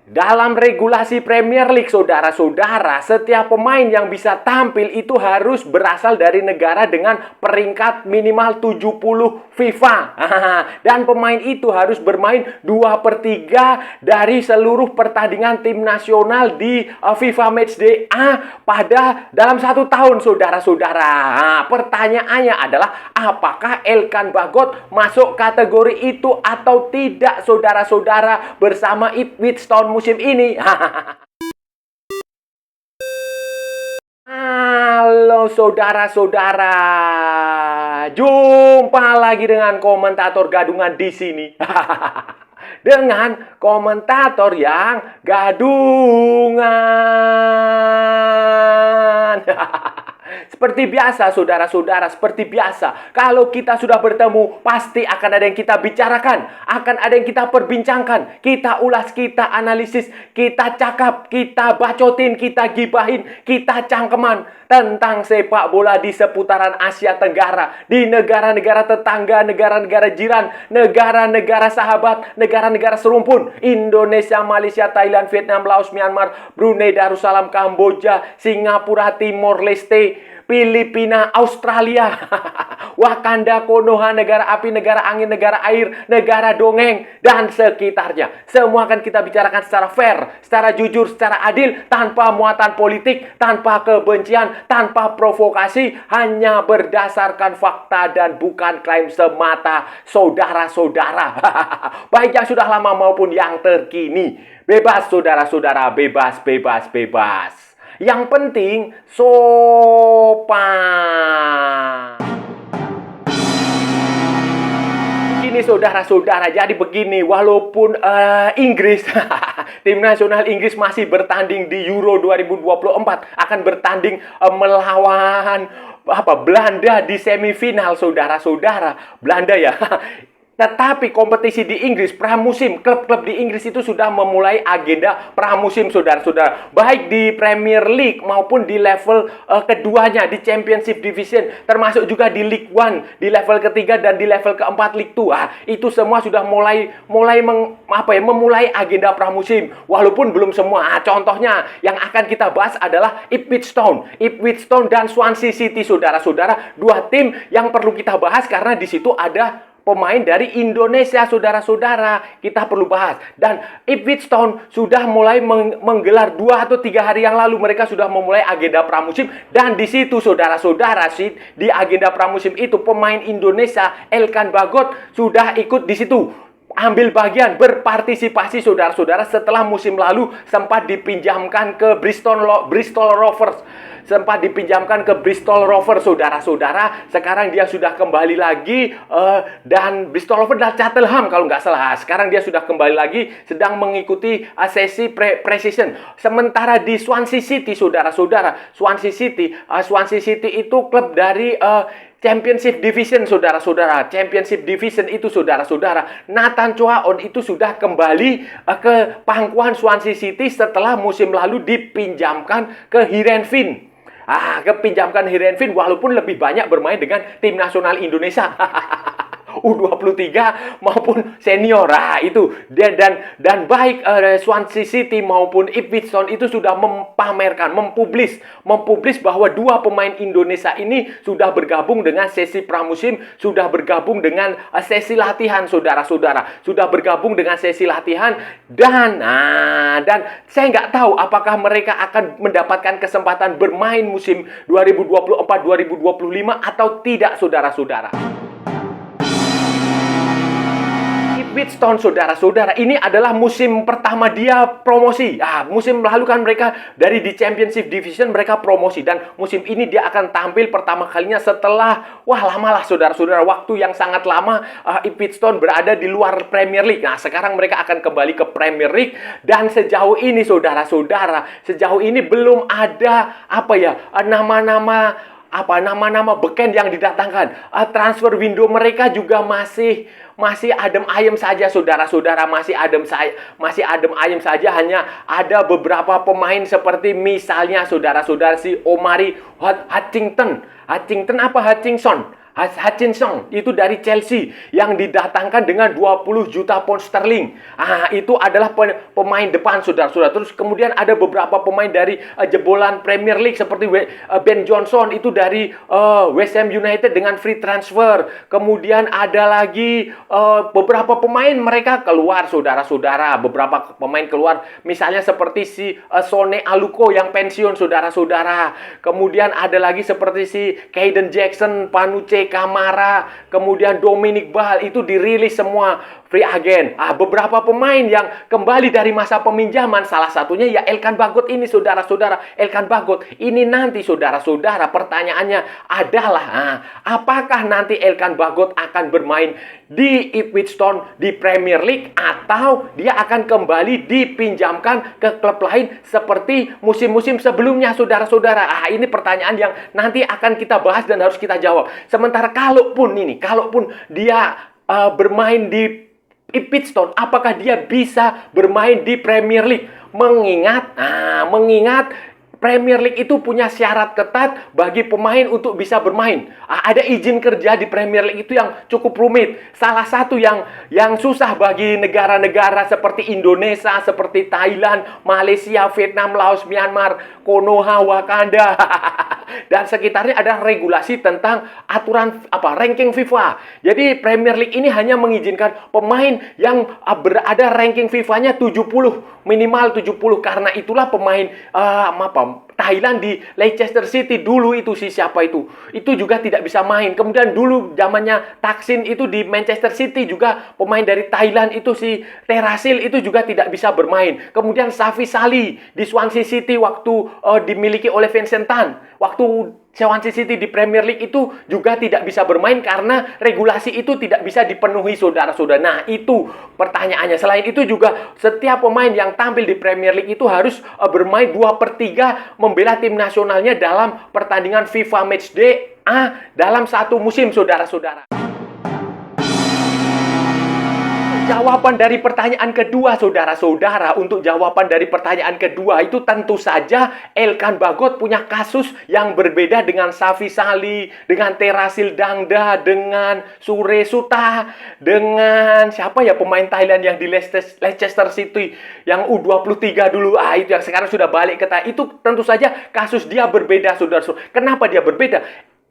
Dalam regulasi Premier League, saudara-saudara, setiap pemain yang bisa tampil itu harus berasal dari negara dengan peringkat minimal 70 FIFA. Dan pemain itu harus bermain 2/3 dari seluruh pertandingan tim nasional di FIFA Matchday A dalam 1 tahun, saudara-saudara. Pertanyaannya adalah, apakah Elkan Bagot masuk kategori itu atau tidak, saudara-saudara, bersama Ipswich Town musim ini? Halo saudara-saudara, jumpa lagi dengan komentator gadungan di sini. Dengan komentator yang gadungan. Seperti biasa, saudara-saudara, seperti biasa. Kalau kita sudah bertemu, pasti akan ada yang kita bicarakan. Akan ada yang kita perbincangkan. Kita ulas, kita analisis, kita cakap, kita bacotin, kita gibahin, kita cangkeman tentang sepak bola di seputaran Asia Tenggara. Di negara-negara tetangga, negara-negara jiran, negara-negara sahabat, negara-negara serumpun. Indonesia, Malaysia, Thailand, Vietnam, Laos, Myanmar, Brunei Darussalam, Kamboja, Singapura, Timor Leste, Filipina, Australia, Wakanda, Konoha, negara api, negara angin, negara air, negara dongeng, dan sekitarnya. Semua akan kita bicarakan secara fair, secara jujur, secara adil, tanpa muatan politik, tanpa kebencian, tanpa provokasi, hanya berdasarkan fakta dan bukan klaim semata, saudara-saudara. Baik yang sudah lama maupun yang terkini. Bebas, saudara-saudara, bebas, bebas, bebas. Yang penting sopan. Ini saudara-saudara, jadi begini, walaupun Inggris, tim nasional Inggris masih bertanding di Euro 2024, akan bertanding melawan Belanda di semifinal, saudara-saudara. Belanda ya. Tetapi kompetisi di Inggris, pramusim, klub-klub di Inggris itu sudah memulai agenda pramusim, saudara-saudara. Baik di Premier League maupun di level keduanya, di Championship Division. Termasuk juga di League One, di level ketiga dan di level keempat League 2. Itu semua sudah memulai agenda pramusim. Walaupun belum semua. Contohnya yang akan kita bahas adalah Ipswich Town dan Swansea City, saudara-saudara. Dua tim yang perlu kita bahas karena di situ ada pemain dari Indonesia, saudara-saudara. Kita perlu bahas. Dan Ipswich Town sudah mulai menggelar 2 atau 3 hari yang lalu. Mereka sudah memulai agenda pramusim. Dan di situ, saudara-saudara, di agenda pramusim itu, pemain Indonesia, Elkan Bagot, sudah ikut di situ. Ambil bagian, berpartisipasi, saudara-saudara, setelah musim lalu sempat dipinjamkan ke Bristol Rovers. Saudara-saudara. Sekarang dia sudah kembali lagi dan Bristol Rovers dan Cheltenham kalau nggak salah. Sekarang dia sudah kembali lagi sedang mengikuti sesi pre-season. Sementara di Swansea City, saudara-saudara, Swansea City itu klub dari Championship Division, saudara-saudara. Championship Division itu, saudara-saudara, Nathan Choaon itu sudah kembali ke pangkuan Swansea City setelah musim lalu dipinjamkan ke Heerenveen. Kepinjamkan Heerenveen walaupun lebih banyak bermain dengan tim nasional Indonesia. U23 maupun senior. Itu dan baik Swansea City maupun Ipswich Town itu sudah mempublis bahwa 2 pemain Indonesia ini sudah bergabung dengan sesi pramusim, sudah bergabung dengan sesi latihan, saudara-saudara. Sudah bergabung dengan sesi latihan dan saya nggak tahu apakah mereka akan mendapatkan kesempatan bermain musim 2024-2025 atau tidak, saudara-saudara. Ipswich Town, saudara-saudara, ini adalah musim pertama dia promosi. Musim lalu kan mereka dari di Championship Division mereka promosi, dan musim ini dia akan tampil pertama kalinya setelah lama lah, saudara-saudara, waktu yang sangat lama Ipswich Town berada di luar Premier League. Sekarang mereka akan kembali ke Premier League, dan sejauh ini, saudara-saudara, belum ada nama-nama beken yang didatangkan. Transfer window mereka juga masih adem ayem saja, saudara-saudara, masih adem ayem saja. Hanya ada beberapa pemain seperti misalnya, saudara-saudara, si Omari Hutchinson Hutchinson itu dari Chelsea yang didatangkan dengan 20 juta pound sterling. Itu adalah pemain depan, saudara-saudara. Terus kemudian ada beberapa pemain dari jebolan Premier League seperti Ben Johnson itu dari West Ham United dengan free transfer. Kemudian ada lagi beberapa pemain mereka keluar, saudara-saudara. Beberapa pemain keluar, misalnya seperti si Sone Aluko yang pensiun, saudara-saudara. Kemudian ada lagi seperti si Kayden Jackson, Panuche Kamara, kemudian Dominic Ball itu dirilis semua free agent. Beberapa pemain yang kembali dari masa peminjaman, salah satunya ya Elkan Bagot ini, saudara-saudara. Elkan Bagot ini nanti, saudara-saudara, pertanyaannya adalah apakah nanti Elkan Bagot akan bermain di Ipswich Town di Premier League atau dia akan kembali dipinjamkan ke klub lain seperti musim-musim sebelumnya, saudara-saudara. Ini pertanyaan yang nanti akan kita bahas dan harus kita jawab. Sementara kalaupun dia bermain di Ipswich Town, apakah dia bisa bermain di Premier League? Mengingat Premier League itu punya syarat ketat bagi pemain untuk bisa bermain. Ada izin kerja di Premier League itu yang cukup rumit. Salah satu yang susah bagi negara-negara seperti Indonesia, seperti Thailand, Malaysia, Vietnam, Laos, Myanmar, Konoha, Wakanda dan sekitarnya ada regulasi tentang aturan ranking FIFA. Jadi Premier League ini hanya mengizinkan pemain yang berada ranking FIFA-nya 70, minimal 70. Karena itulah pemain Thailand di Leicester City dulu itu siapa itu juga tidak bisa main. Kemudian dulu zamannya Thaksin itu di Manchester City juga pemain dari Thailand itu si Terasil itu juga tidak bisa bermain. Kemudian Safi Sali di Swansea City waktu dimiliki oleh Vincent Tan, waktu Swansea City di Premier League itu juga tidak bisa bermain karena regulasi itu tidak bisa dipenuhi, saudara-saudara. Nah, itu pertanyaannya. Selain itu juga setiap pemain yang tampil di Premier League itu harus bermain 2/3 membela tim nasionalnya dalam pertandingan FIFA Matchday dalam satu musim, saudara-saudara. Jawaban dari pertanyaan kedua, saudara-saudara, untuk jawaban dari pertanyaan kedua itu tentu saja Elkan Bagot punya kasus yang berbeda dengan Safi Sali, dengan Terasil Dangda, dengan Sure Suta, dengan siapa ya pemain Thailand yang di Leicester City yang U23 dulu, itu yang sekarang sudah balik ke Thailand. Itu tentu saja kasus dia berbeda, saudara-saudara. Kenapa dia berbeda?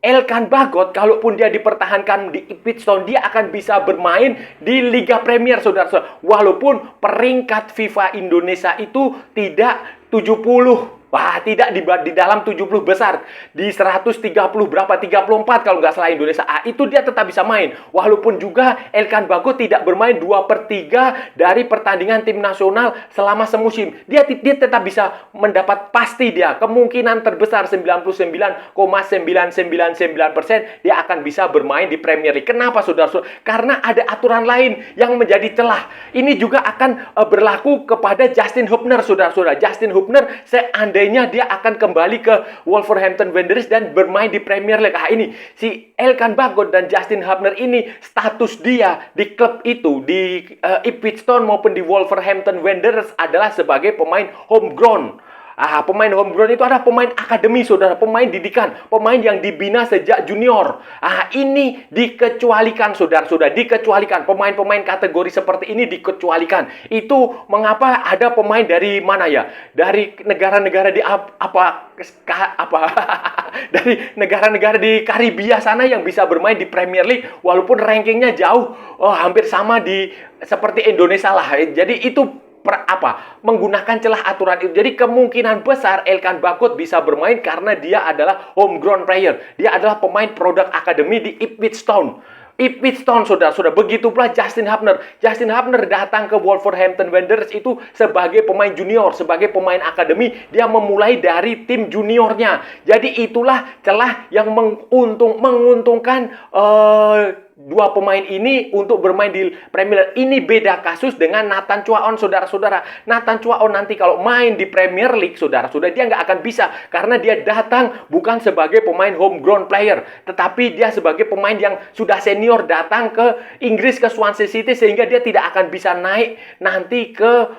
Elkan Bagot, kalaupun dia dipertahankan di Ipswich Town, dia akan bisa bermain di Liga Premier, saudara-saudara. Walaupun peringkat FIFA Indonesia itu tidak 70. Tidak di dalam 70 besar. Di 130 berapa? 34 kalau nggak salah Indonesia. Itu dia tetap bisa main. Walaupun juga Elkan Bagot tidak bermain 2/3 dari pertandingan tim nasional selama semusim. Dia tetap bisa mendapat pasti dia. Kemungkinan terbesar 99,999% dia akan bisa bermain di Premier League. Kenapa, saudara-saudara? Karena ada aturan lain yang menjadi celah. Ini juga akan berlaku kepada Justin Hubner, saudara-saudara. Justin Hubner seandainya dia akan kembali ke Wolverhampton Wanderers dan bermain di Premier League. Ini si Elkan Bagot dan Justin Hubner ini status dia di klub itu, di Ipswich Town maupun di Wolverhampton Wanderers adalah sebagai pemain homegrown. Pemain homegrown itu adalah pemain akademi, saudara, pemain didikan, pemain yang dibina sejak junior. Ini dikecualikan, saudara-saudara, dikecualikan. Pemain-pemain kategori seperti ini dikecualikan. Itu mengapa ada pemain dari mana ya? Dari negara-negara di dari negara-negara di Karibia sana yang bisa bermain di Premier League walaupun rankingnya jauh, hampir sama seperti Indonesia lah. Jadi itu menggunakan celah aturan itu. Jadi kemungkinan besar Elkan Bagot bisa bermain karena dia adalah homegrown player. Dia adalah pemain produk akademi di Ipswich Town. Ipswich Town, saudara-saudara. Begitu pula Justin Hubner. Justin Hubner datang ke Wolverhampton Wanderers itu sebagai pemain junior, sebagai pemain akademi. Dia memulai dari tim juniornya. Jadi itulah celah yang menguntungkan dua pemain ini untuk bermain di Premier League. Ini beda kasus dengan Nathan Chuaon, saudara-saudara. Nathan Chuaon nanti kalau main di Premier League, saudara-saudara, dia nggak akan bisa karena dia datang bukan sebagai pemain homegrown player, tetapi dia sebagai pemain yang sudah senior datang ke Inggris, ke Swansea City, sehingga dia tidak akan bisa naik nanti ke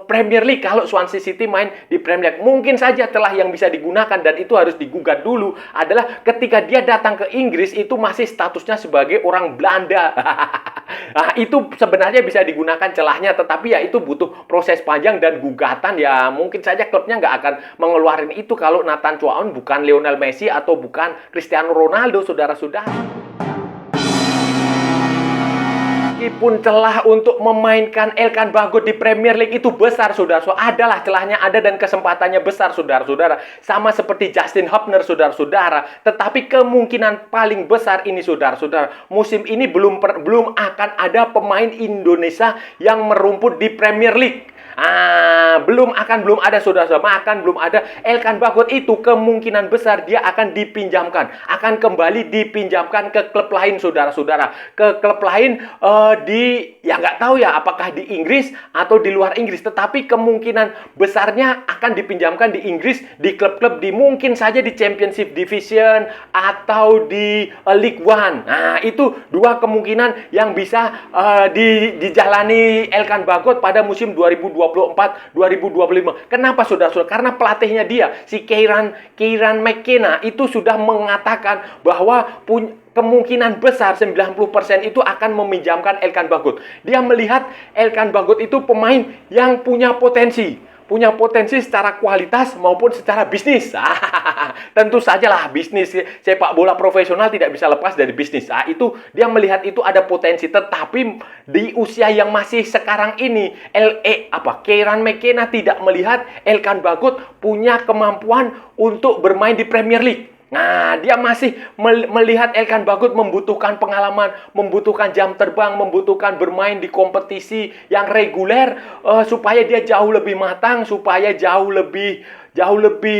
Premier League kalau Swansea City main di Premier League. Mungkin saja telah yang bisa digunakan, dan itu harus digugat dulu, adalah ketika dia datang ke Inggris itu masih statusnya sebagai orang Belanda. Nah, itu sebenarnya bisa digunakan celahnya, tetapi ya itu butuh proses panjang dan gugatan. Ya mungkin saja klubnya nggak akan mengeluarin itu kalau Nathan Chuaon bukan Lionel Messi atau bukan Cristiano Ronaldo, saudara-saudara. Meskipun celah untuk memainkan Elkan Bagot di Premier League itu besar, saudara-saudara. Adalah celahnya ada dan kesempatannya besar, saudara-saudara. Sama seperti Justin Hubner, saudara-saudara. Tetapi kemungkinan paling besar ini, saudara-saudara, musim ini belum akan ada pemain Indonesia yang merumput di Premier League. Belum ada, saudara-saudara, belum ada. Elkan Bagot itu kemungkinan besar dia akan dipinjamkan, akan kembali dipinjamkan ke klub lain, saudara-saudara, ke klub lain ya nggak tahu ya apakah di Inggris atau di luar Inggris, tetapi kemungkinan besarnya akan dipinjamkan di Inggris, di klub-klub mungkin saja di Championship Division atau di League One. Nah, itu dua kemungkinan yang bisa dijalani Elkan Bagot pada musim 2024-2025. Kenapa, saudara-saudara? Karena pelatihnya dia, si Kieran McKenna, itu sudah mengatakan bahwa kemungkinan besar 90% itu akan meminjamkan Elkan Bagot. Dia melihat Elkan Bagot itu pemain yang punya potensi secara kualitas maupun secara bisnis. Tentu sajalah bisnis sepak bola profesional tidak bisa lepas dari bisnis. Itu dia melihat itu ada potensi, tetapi di usia yang masih sekarang ini Kieran McKenna tidak melihat Elkan Bagot punya kemampuan untuk bermain di Premier League. Nah, dia masih melihat Elkan Bagot membutuhkan pengalaman, membutuhkan jam terbang, membutuhkan bermain di kompetisi yang reguler supaya dia jauh lebih matang, supaya jauh lebih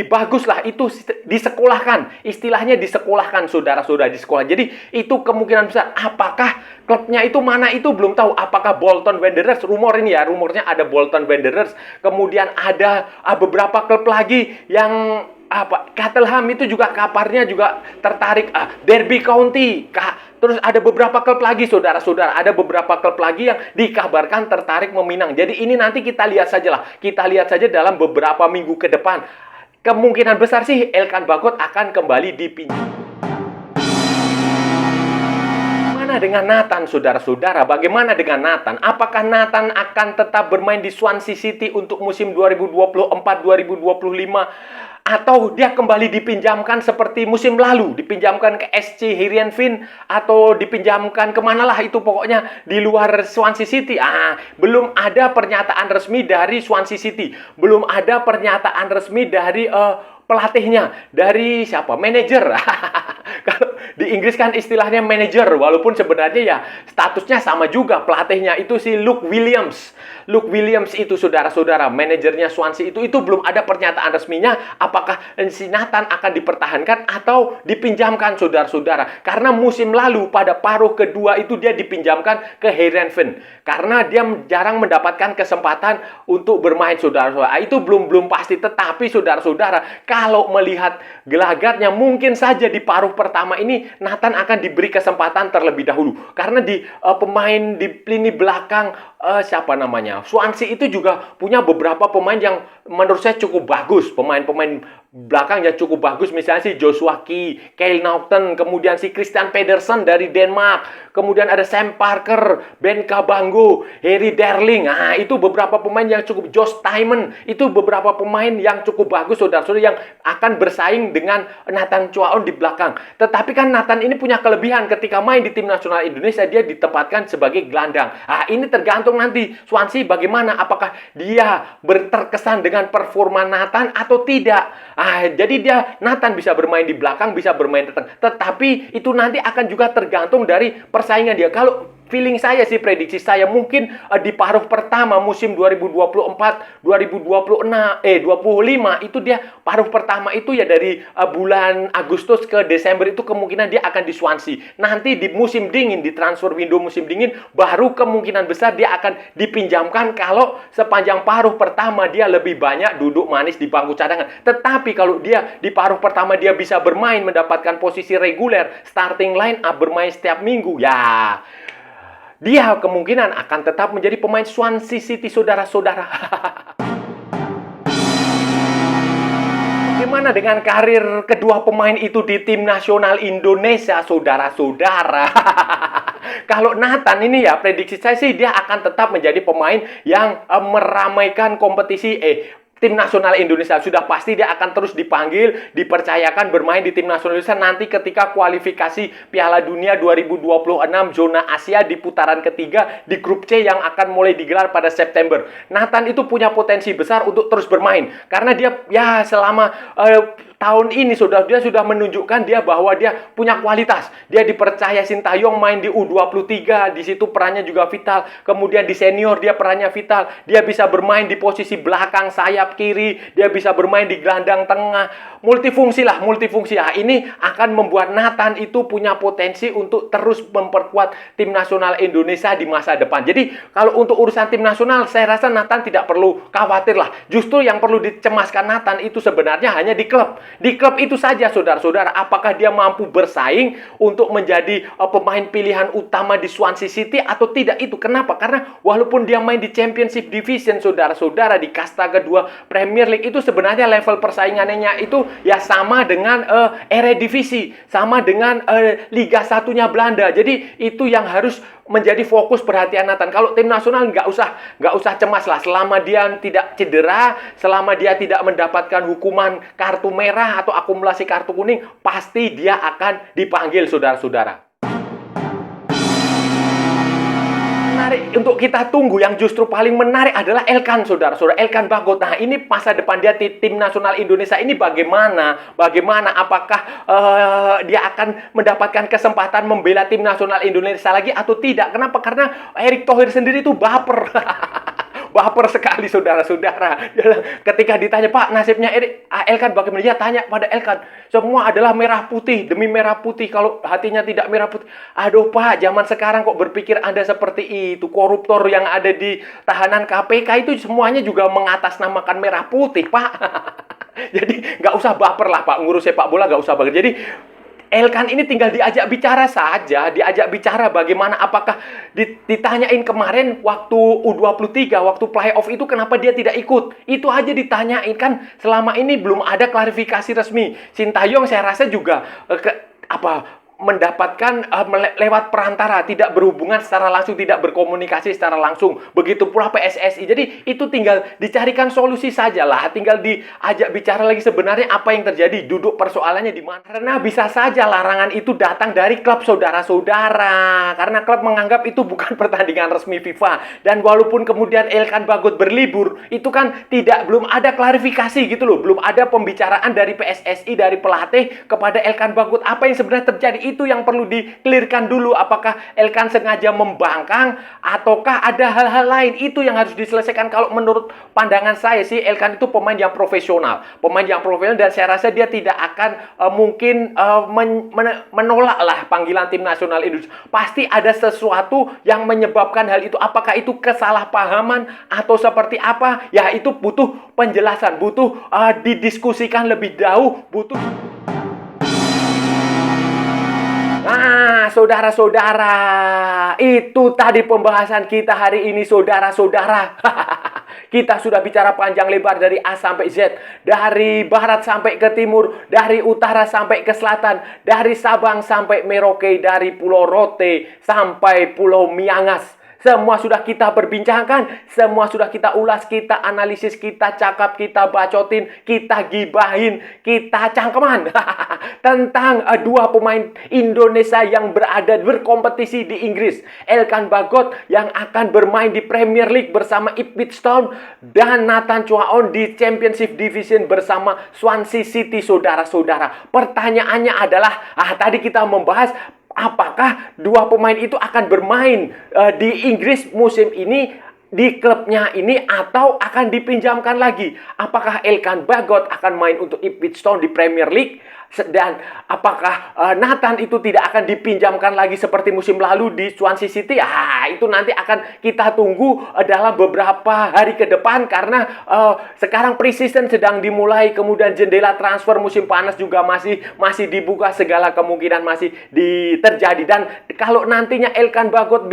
bagus lah. Itu disekolahkan, istilahnya disekolahkan, saudara-saudara, di sekolah. Jadi itu kemungkinan besar. Apakah klubnya itu mana itu belum tahu. Apakah Bolton Wanderers, rumornya ada Bolton Wanderers, kemudian ada beberapa klub lagi yang Cheltenham itu juga kabarnya juga tertarik, Derby County, terus ada beberapa klub lagi, saudara-saudara, ada beberapa klub lagi yang dikabarkan tertarik meminang. Jadi ini nanti kita lihat saja dalam beberapa minggu ke depan. Kemungkinan besar sih Elkan Bagot akan kembali dipinjam. Bagaimana dengan Nathan, saudara-saudara? Bagaimana dengan Nathan? Apakah Nathan akan tetap bermain di Swansea City untuk musim 2024-2025? Atau dia kembali dipinjamkan seperti musim lalu, dipinjamkan ke SC Heerenveen atau dipinjamkan kemana lah itu, pokoknya di luar Swansea City. Belum ada pernyataan resmi dari Swansea City, belum ada pernyataan resmi dari pelatihnya, dari siapa? Manajer. Kalau di Inggris kan istilahnya manajer, walaupun sebenarnya ya statusnya sama juga. Pelatihnya itu si Luke Williams itu, saudara-saudara, manajernya Swansea itu belum ada pernyataan resminya apakah si Nathan akan dipertahankan atau dipinjamkan, saudara-saudara. Karena musim lalu pada paruh kedua itu dia dipinjamkan ke Heerenveen karena dia jarang mendapatkan kesempatan untuk bermain, saudara-saudara. Itu belum pasti, tetapi saudara-saudara, kalau melihat gelagatnya mungkin saja di paruh pertama ini Nathan akan diberi kesempatan terlebih dahulu. Karena di pemain di lini belakang Swansea itu juga punya beberapa pemain yang menurut saya cukup bagus, pemain-pemain belakang yang cukup bagus, misalnya si Joshua Key, Kyle Naughton, kemudian si Christian Pedersen dari Denmark, kemudian ada Sam Parker, Ben Cabango, Harry Darling. Itu beberapa pemain yang cukup, Josh Tymon, itu beberapa pemain yang cukup bagus, saudara-saudara, yang akan bersaing dengan Nathan Chuaon di belakang. Tetapi kan Nathan ini punya kelebihan, ketika main di tim nasional Indonesia dia ditempatkan sebagai gelandang. Ini tergantung nanti Swansea bagaimana, apakah dia terkesan dengan performa Nathan atau tidak. Jadi Nathan bisa bermain di belakang, bisa bermain di tengah. Tetapi itu nanti akan juga tergantung dari persaingan dia. Kalau feeling saya sih, prediksi saya mungkin di paruh pertama musim 2024-2025 itu dia paruh pertama itu ya dari bulan Agustus ke Desember itu kemungkinan dia akan di Swansea. Nanti di musim dingin, di transfer window musim dingin, baru kemungkinan besar dia akan dipinjamkan kalau sepanjang paruh pertama dia lebih banyak duduk manis di bangku cadangan. Tetapi kalau dia di paruh pertama dia bisa bermain, mendapatkan posisi reguler, starting line up, bermain setiap minggu, ya dia kemungkinan akan tetap menjadi pemain Swansea City, saudara-saudara. Bagaimana dengan karir kedua pemain itu di tim nasional Indonesia, saudara-saudara? Kalau Nathan ini ya, prediksi saya sih dia akan tetap menjadi pemain yang meramaikan kompetisi tim nasional Indonesia. Sudah pasti dia akan terus dipanggil, dipercayakan bermain di tim nasional Indonesia nanti ketika kualifikasi Piala Dunia 2026 zona Asia di putaran ketiga di grup C yang akan mulai digelar pada September. Nathan itu punya potensi besar untuk terus bermain karena dia ya selama tahun ini dia sudah menunjukkan bahwa dia punya kualitas. Dia dipercaya Sintayong main di U23, di situ perannya juga vital. Kemudian di senior dia perannya vital. Dia bisa bermain di posisi belakang sayap kiri, dia bisa bermain di gelandang tengah. Multifungsi. Ini akan membuat Nathan itu punya potensi untuk terus memperkuat tim nasional Indonesia di masa depan. Jadi kalau untuk urusan tim nasional, saya rasa Nathan tidak perlu khawatir lah. Justru yang perlu dicemaskan Nathan itu sebenarnya hanya di klub. Di klub itu saja, saudara-saudara, apakah dia mampu bersaing untuk menjadi pemain pilihan utama di Swansea City atau tidak itu. Kenapa? Karena walaupun dia main di Championship Division, saudara-saudara, di kasta kedua Premier League itu sebenarnya level persaingannya itu ya sama dengan Eredivisie, sama dengan Liga 1-nya Belanda. Jadi itu yang harus menjadi fokus perhatian Nathan. Kalau tim nasional nggak usah cemas lah. Selama dia tidak cedera, selama dia tidak mendapatkan hukuman kartu merah atau akumulasi kartu kuning, pasti dia akan dipanggil, saudara-saudara. Menarik untuk kita tunggu, yang justru paling menarik adalah Elkan, saudara-saudara. Elkan Bagot. Nah, ini masa depan dia di tim nasional Indonesia ini bagaimana? Apakah dia akan mendapatkan kesempatan membela tim nasional Indonesia lagi atau tidak? Kenapa? Karena Erick Thohir sendiri itu baper. Baper sekali, saudara-saudara. Ketika ditanya, Pak, nasibnya Elkan bagaimana? Dia tanya pada Elkan, semua adalah merah putih, demi merah putih. Kalau hatinya tidak merah putih, aduh Pak, zaman sekarang kok berpikir Anda seperti itu? Koruptor yang ada di tahanan KPK itu semuanya juga mengatasnamakan merah putih, Pak. Jadi nggak usah baper lah, Pak. Ngurus sepak bola nggak usah baper. Jadi Elkan ini tinggal diajak bicara saja, diajak bicara bagaimana, apakah ditanyain kemarin waktu U23, waktu playoff itu kenapa dia tidak ikut. Itu aja ditanyain, kan selama ini belum ada klarifikasi resmi. Sintayong saya rasa juga mendapatkan lewat perantara, tidak berhubungan secara langsung, tidak berkomunikasi secara langsung. Begitu pula PSSI. Jadi itu tinggal dicarikan solusi saja lah, tinggal diajak bicara lagi sebenarnya apa yang terjadi, duduk persoalannya di mana. Karena bisa saja larangan itu datang dari klub, saudara-saudara. Karena klub menganggap itu bukan pertandingan resmi FIFA. Dan walaupun kemudian Elkan Bagot berlibur, itu kan belum ada klarifikasi gitu loh. Belum ada pembicaraan dari PSSI, dari pelatih kepada Elkan Bagot. Apa yang sebenarnya terjadi? Itu yang perlu dikelirkan dulu. Apakah Elkan sengaja membangkang ataukah ada hal-hal lain? Itu yang harus diselesaikan. Kalau menurut pandangan saya sih, Elkan itu pemain yang profesional. Dan saya rasa dia tidak akan mungkin menolak lah panggilan tim nasional Indonesia. Pasti ada sesuatu yang menyebabkan hal itu. Apakah itu kesalahpahaman atau seperti apa? Ya itu butuh penjelasan, butuh didiskusikan lebih jauh, butuh. Nah, saudara-saudara, itu tadi pembahasan kita hari ini, saudara-saudara. Kita sudah bicara panjang lebar dari A sampai Z, dari barat sampai ke timur, dari utara sampai ke selatan, dari Sabang sampai Merauke, dari Pulau Rote sampai Pulau Miangas. Semua sudah kita perbincangkan, semua sudah kita ulas, kita analisis, kita cakap, kita bacotin, kita gibahin, kita cangkeman tentang dua pemain Indonesia yang berkompetisi di Inggris. Elkan Bagot yang akan bermain di Premier League bersama Ipswich Town, dan Nathan Choaon di Championship Division bersama Swansea City, saudara-saudara. Pertanyaannya adalah, tadi kita membahas apakah dua pemain itu akan bermain di Inggris musim ini di klubnya ini atau akan dipinjamkan lagi? Apakah Elkan Bagot akan main untuk Ipswich Town di Premier League? Dan apakah Nathan itu tidak akan dipinjamkan lagi seperti musim lalu di Swansea City? Itu nanti akan kita tunggu dalam beberapa hari ke depan, karena sekarang pre-season sedang dimulai, kemudian jendela transfer musim panas juga masih dibuka, segala kemungkinan masih terjadi. Dan kalau nantinya Elkan Bagot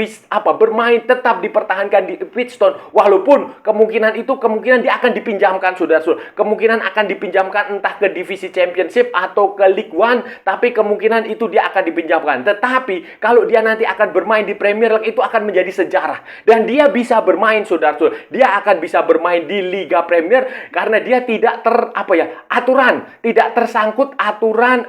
bermain tetap dipertahankan di Ipswich Town, walaupun kemungkinan dia akan dipinjamkan, saudara-saudara. Kemungkinan akan dipinjamkan entah ke divisi Championship atau ke League One, tapi kemungkinan itu dia akan dipinjamkan. Tetapi kalau dia nanti akan bermain di Premier League, itu akan menjadi sejarah. Dan dia bisa bermain, saudara-saudara. Dia akan bisa bermain di Liga Premier karena dia tidak tidak tersangkut aturan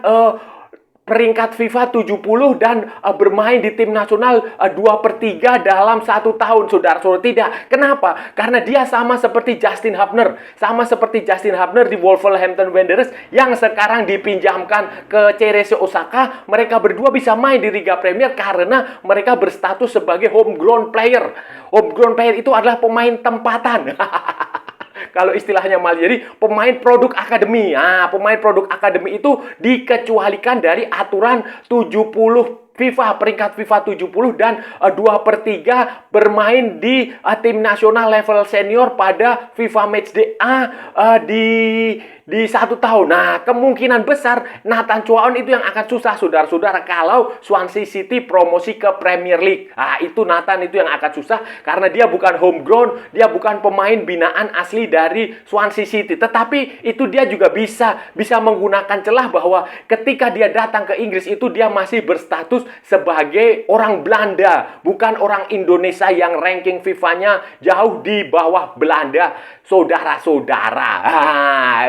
peringkat FIFA 70 dan bermain di tim nasional 2/3 dalam 1 tahun, saudara-saudara. Tidak. Kenapa? Karena dia sama seperti Justin Hubner. Sama seperti Justin Hubner di Wolverhampton Wanderers yang sekarang dipinjamkan ke CRC Osaka. Mereka berdua bisa main di Liga Premier karena mereka berstatus sebagai homegrown player. Homegrown player itu adalah pemain tempatan. Kalau istilahnya malah jadi pemain produk akademi. Pemain produk akademi itu dikecualikan dari aturan 70 FIFA, peringkat FIFA 70 dan 2/3 bermain di tim nasional level senior pada FIFA Matchday di 1 tahun. Nah, kemungkinan besar Nathan Chuaon itu yang akan susah, saudara-saudara, kalau Swansea City promosi ke Premier League. Itu Nathan itu yang akan susah karena dia bukan homegrown, dia bukan pemain binaan asli dari Swansea City. Tetapi itu dia juga bisa menggunakan celah bahwa ketika dia datang ke Inggris itu dia masih berstatus sebagai orang Belanda, bukan orang Indonesia yang ranking FIFA-nya jauh di bawah Belanda, saudara-saudara.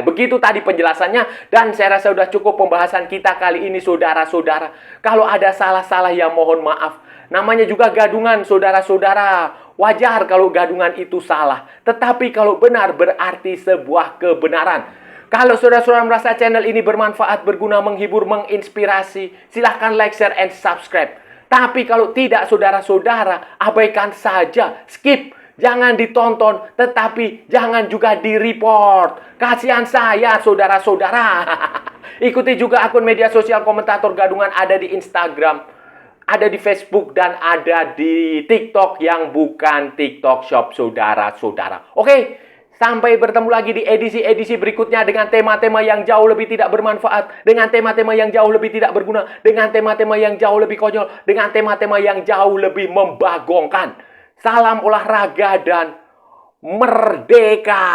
Begitu tadi penjelasannya, dan saya rasa sudah cukup pembahasan kita kali ini, saudara-saudara. Kalau ada salah-salah ya mohon maaf. Namanya juga gadungan, saudara-saudara. Wajar kalau gadungan itu salah. Tetapi kalau benar berarti sebuah kebenaran. Kalau saudara-saudara merasa channel ini bermanfaat, berguna, menghibur, menginspirasi, silahkan like, share, and subscribe. Tapi kalau tidak, saudara-saudara, abaikan saja, skip. Jangan ditonton, tetapi jangan juga di-report. Kasihan saya, saudara-saudara. Ikuti juga akun media sosial Komentator Gadungan, ada di Instagram, ada di Facebook, dan ada di TikTok yang bukan TikTok Shop, saudara-saudara. Oke, sampai bertemu lagi di edisi-edisi berikutnya dengan tema-tema yang jauh lebih tidak bermanfaat, dengan tema-tema yang jauh lebih tidak berguna, dengan tema-tema yang jauh lebih konyol, dengan tema-tema yang jauh lebih membagongkan. Salam olahraga dan merdeka!